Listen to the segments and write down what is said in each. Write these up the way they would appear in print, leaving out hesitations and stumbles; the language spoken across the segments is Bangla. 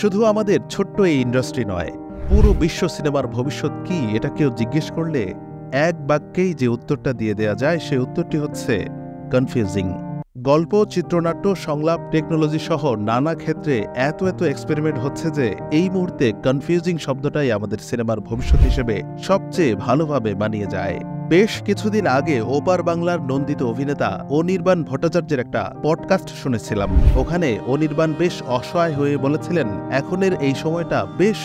শুধু আমাদের ছোট্ট এই ইন্ডাস্ট্রি নয়, পুরো বিশ্ব সিনেমার ভবিষ্যৎ কি এটা কেউ জিজ্ঞেস করলে এক বাক্যেই যে উত্তরটা দিয়ে দেয়া যায় সেই উত্তরটি হচ্ছে কনফিউজিং। গল্প, চিত্রনাট্য, সংলাপ, টেকনোলজি সহ নানা ক্ষেত্রে এত এক্সপেরিমেন্ট হচ্ছে যে এই মুহূর্তে কনফিউজিং শব্দটাই আমাদের সিনেমার ভবিষ্যৎ হিসেবে সবচেয়ে ভালোভাবে মানিয়ে যায়। বেশ কিছুদিন আগে ওপার বাংলার নন্দিত অভিনেতা অনির্বাণ ভট্টাচার্যের একটা পডকাস্ট শুনেছিলাম। ওখানে অনির্বাণ বেশ অসহায় হয়ে বলেছিলেন এখনের এই সময়টা বেশ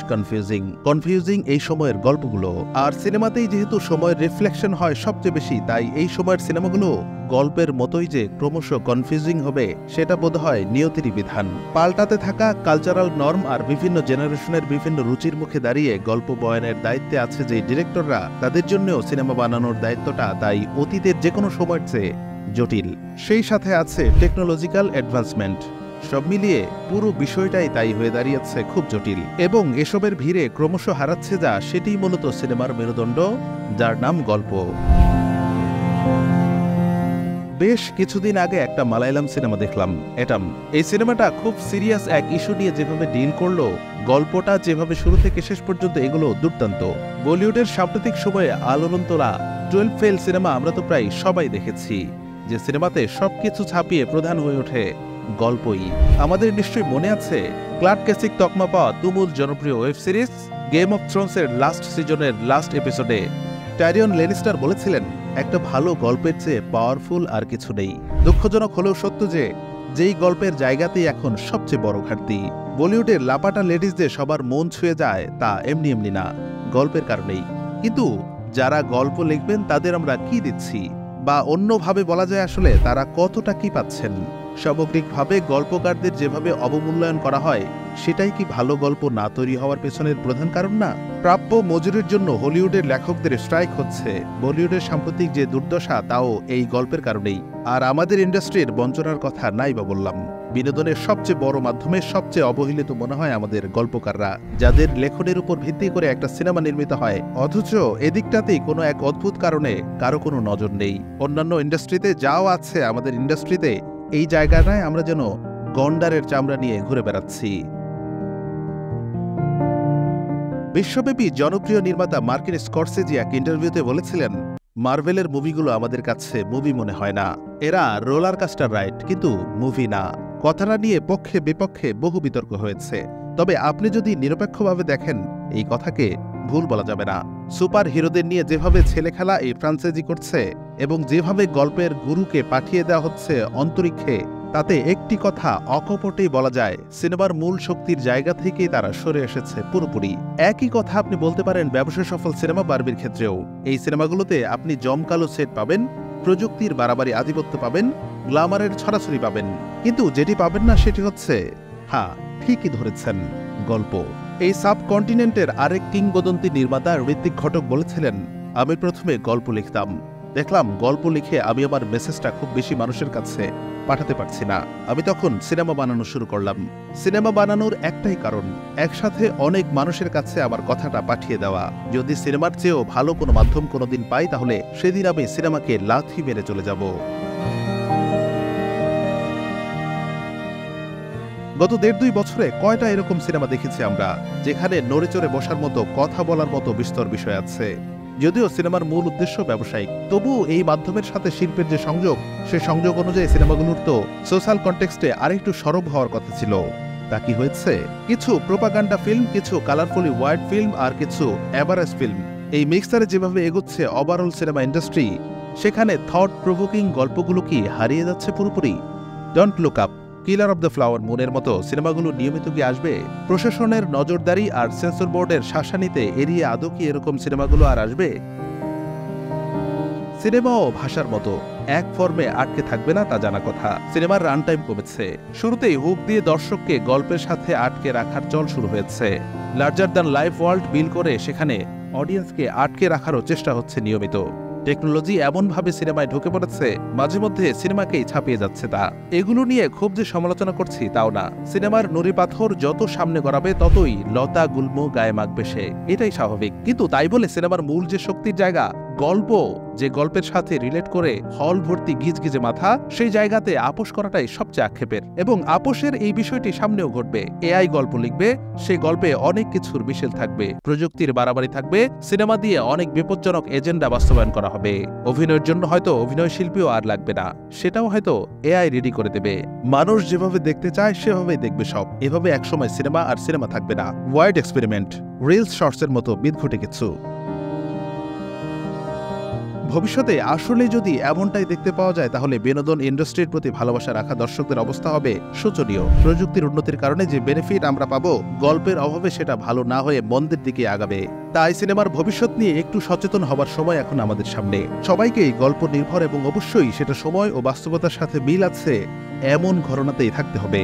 কনফিউজিং এই সময়ের গল্পগুলো। আর সিনেমাতেই যেহেতু সময়ের রিফ্লেকশন হয় সবচেয়ে বেশি, তাই এই সময়ের সিনেমাগুলো গল্পের মতোই যে ক্রমশ কনফিউজিং হবে সেটা বোধহয় নিয়তিরই বিধান। পাল্টাতে থাকা কালচারাল নর্ম আর বিভিন্ন জেনারেশনের বিভিন্ন রুচির মুখে দাঁড়িয়ে গল্প বয়ানের দায়িত্বে আছে যে ডিরেক্টররা, তাদের জন্যও সিনেমা বানানোর দায়িত্বটা তাই অতীতের যে কোনো সময়ের চেয়ে জটিল। সেই সাথে আছে টেকনোলজিক্যাল অ্যাডভান্সমেন্ট। সব মিলিয়ে পুরো বিষয়টাই তাই হয়ে দাঁড়িয়েছে খুব জটিল, এবং এসবের ভিড়ে ক্রমশ হারাচ্ছে যা সেটিই মূলত সিনেমার মেরুদণ্ড, যার নাম গল্প। বেশ কিছুদিন আগে একটা মালায়ালাম সিনেমা দেখলাম, এটাম। এই সিনেমাটা খুব সিরিয়াস এক ইস্যু নিয়ে যেভাবে ডিল করলো, গল্পটা যেভাবে শুরু থেকে শেষ পর্যন্ত এগুলো দুর্দান্ত। বলিউডের সাম্প্রতিক সময়ে আলোড়ন তোলা 12 ফেল সিনেমা আমরা তো প্রায় সবাই দেখেছি, যে সিনেমাতে সবকিছু ছাপিয়ে প্রধান হয়ে ওঠে গল্পই। আমাদের নিশ্চয়ই মনে আছে ক্লার্ক কেসিক তকমা পাওয়া তুমুল জনপ্রিয় ওয়েব সিরিজ গেম অফ থ্রোনসের লাস্ট সিজনের লাস্ট এপিসোডে টাইরিয়ন লেনিস্টার বলেছিলেন, একটা ভালো গল্পের চেয়ে পাওয়ারফুল আর কিছু নেই। দুঃখজনক হলেও সত্য যে যেই গল্পের জায়গাতেই এখন সবচেয়ে বড় ঘাটতি। বলিউডের লাপাটা লেডিসদের সবার মন ছুঁয়ে যায় তা এমনি না, গল্পের কারণেই। কিন্তু যারা গল্প লিখবেন তাদের আমরা কি দিচ্ছি, বা অন্যভাবে বলা যায় আসলে তারা কতটা কি পাচ্ছেন? সামগ্রিকভাবে গল্পকারদের যেভাবে অবমূল্যায়ন করা হয় সেটাই কি ভালো গল্প না তৈরি হওয়ার পেছনের প্রধান কারণ না? প্রাপ্য মজুরির জন্য হলিউডের লেখকদের স্ট্রাইক হচ্ছে। বলিউডের সাম্প্রতিক যে দুর্দশা তাও এই গল্পের কারণেই। আর আমাদের ইন্ডাস্ট্রির বঞ্চনার কথা নাই বা বললাম। বিনোদনের সবচেয়ে বড় মাধ্যমে সবচেয়ে অবহেলিত মনে হয় আমাদের গল্পকাররা, যাদের লেখনের উপর ভিত্তি করে একটা সিনেমা নির্মিত হয়, অথচ এদিকটাতেই কোনো এক অদ্ভুত কারণে কারো কোনো নজর নেই। অন্যান্য ইন্ডাস্ট্রিতে যাও আছে, আমাদের ইন্ডাস্ট্রিতে এই জায়গাটায় আমরা যেন গন্ডারের চামড়া নিয়ে ঘুরে বেড়াচ্ছি। বিশ্বব্যাপী জনপ্রিয় নির্মাতা মার্কিন স্করসেজি এক ইন্টারভিউতে বলেছিলেন, মার্ভেলের মুভিগুলো আমাদের কাছে মুভি মনে হয় না, এরা রোলার কাস্টার রাইড, কিন্তু মুভি না। কথাটা নিয়ে পক্ষে বিপক্ষে বহু বিতর্ক হয়েছে, তবে আপনি যদি নিরপেক্ষভাবে দেখেন এই কথাকে ভুল বলা যাবে না। সুপার হিরোদের নিয়ে যেভাবে ছেলে খেলা এই ফ্রাঞ্চাইজি করছে এবং যেভাবে গল্পের গুরুকে পাঠিয়ে দেওয়া হচ্ছে অন্তরিক্ষে, তাতে একটি কথা অকপটেই বলা যায়, সিনেমার মূল শক্তির জায়গা থেকেই তারা সরে এসেছে পুরোপুরি। একই কথা আপনি বলতে পারেন ব্যবসা সফল সিনেমা বারবির ক্ষেত্রেও। এই সিনেমাগুলোতে আপনি জমকালো সেট পাবেন, প্রযুক্তির বাড়াবাড়ি আধিপত্য পাবেন, গ্ল্যামারের ছড়াছড়ি পাবেন, কিন্তু যেটি পাবেন না সেটি হচ্ছে, হ্যাঁ ঠিকই ধরেছেন, গল্প। এই সাবকন্টিনেন্টের আরেক কিংবদন্তি নির্মাতা ঋত্বিক ঘটক বলেছিলেন, আমি প্রথমে গল্প লিখতাম, দেখলাম গল্প লিখে আমি আমার মেসেজটা খুব বেশি মানুষের কাছে পাঠাতে পারছি না, আমি তখন সিনেমা বানানো শুরু করলাম। সিনেমা বানানোর একটাই কারণ, একসাথে অনেক মানুষের কাছে আমার কথাটা পাঠিয়ে দেওয়া। যদি সিনেমার চেয়েও ভালো কোনো মাধ্যম কোনোদিন পাই, তাহলে সেদিন আমি সিনেমাকে লাথি মেরে চলে যাব। গত 1.5-2 বছরে কয়টা এরকম সিনেমা দেখেছি আমরা, যেখানে নড়েচড়ে বসার মতো, কথা বলার মতো বিস্তর বিষয় আছে। যদিও সিনেমার মূল উদ্দেশ্য ব্যবসায়িক, তবু এই মাধ্যমের সাথে শিল্পের যে সংযোগ, সে সংযোগ অনুযায়ী সিনেমাগুলোর তো সোশ্যাল কনটেক্সটে আরেকটু সরব হওয়ার কথা ছিল। তা কি হয়েছে? কিছু প্রোপাগান্ডা ফিল্ম, কিছু কালারফুলি ওয়াইড ফিল্ম, আর কিছু অ্যাভারেজ ফিল্ম। এই মিক্সারে যেভাবে এগোচ্ছে ওভারঅল সিনেমা ইন্ডাস্ট্রি, সেখানে থট প্রভোকিং গল্পগুলো কি হারিয়ে যাচ্ছে পুরোপুরি? Don't look up, killer of the flower মুনের মতো সিনেমাগুলো নিয়মিত কি আসবে? প্রশাসনের নজরদারি আর সেন্সর বোর্ডের শাসানিতে এড়িয়ে আদৌ কি এরকম সিনেমাগুলো আর আসবে? সিনেমাও ভাষার মতো এক ফর্মে আটকে থাকবে না তা জানা কথা। সিনেমার রান টাইম কমেছে, শুরুতেই হুক দিয়ে দর্শককে গল্পের সাথে আটকে রাখার চল শুরু হয়েছে। লার্জার দ্যান লাইফ ওয়ার্ল্ড বিল করে সেখানে অডিয়েন্সকে আটকে রাখারও চেষ্টা হচ্ছে নিয়মিত। টেকনোলজি এমনভাবে সিনেমায় ঢুকে পড়েছে, মাঝে মধ্যে সিনেমাকেই ছাপিয়ে যাচ্ছে তা। এগুলো নিয়ে খুব যে সমালোচনা করছি তাও না। সিনেমার নুড়ি পাথর যত সামনে গড়াবে ততই লতা গুল্ম গায়ে মাখবে সে, এটাই স্বাভাবিক। কিন্তু তাই বলে সিনেমার মূল যে শক্তির জায়গা, গল্প, যে গল্পের সাথে রিলেট করে হল ভর্তি গিজগিজে মাথা, সেই জায়গাতে আপোষ করাটাই সবচেয়ে আক্ষেপের। এবং আপোষের এই বিষয়টি সামনেও ঘটবে। এআই গল্প লিখবে, সেই গল্পে অনেক কিছুর মিশেল থাকবে, প্রযুক্তির বাড়াবাড়ি থাকবে, সিনেমা দিয়ে অনেক বিপজ্জনক এজেন্ডা বাস্তবায়ন করা হবে। অভিনয়ের জন্য হয়তো অভিনয় শিল্পীও আর লাগবে না, সেটাও হয়তো এআই রেডি করে দেবে। মানুষ যেভাবে দেখতে চায় সেভাবেই দেখবে সব। এভাবে একসময় সিনেমা আর সিনেমা থাকবে না। ওয়াইড এক্সপেরিমেন্ট, রিলস শর্টসের মতো বিদঘুটে কিছু। ভবিষ্যতে আসলে যদি এমনটাই দেখতে পাওয়া যায়, তাহলে বিনোদন ইন্ডাস্ট্রির প্রতি ভালোবাসা রাখা দর্শকদের অবস্থা হবে শোচনীয়। প্রযুক্তির উন্নতির কারণে যে বেনিফিট আমরা পাবো, গল্পের অভাবে সেটা ভালো না হয়ে মন্দের দিকে আগাবে। তাই সিনেমার ভবিষ্যৎ নিয়ে একটু সচেতন হবার সময় এখন আমাদের সামনে। সবাইকেই গল্প নির্ভর এবং অবশ্যই সেটা সময় ও বাস্তবতার সাথে মিল আছে এমন ঘটনাতেই থাকতে হবে।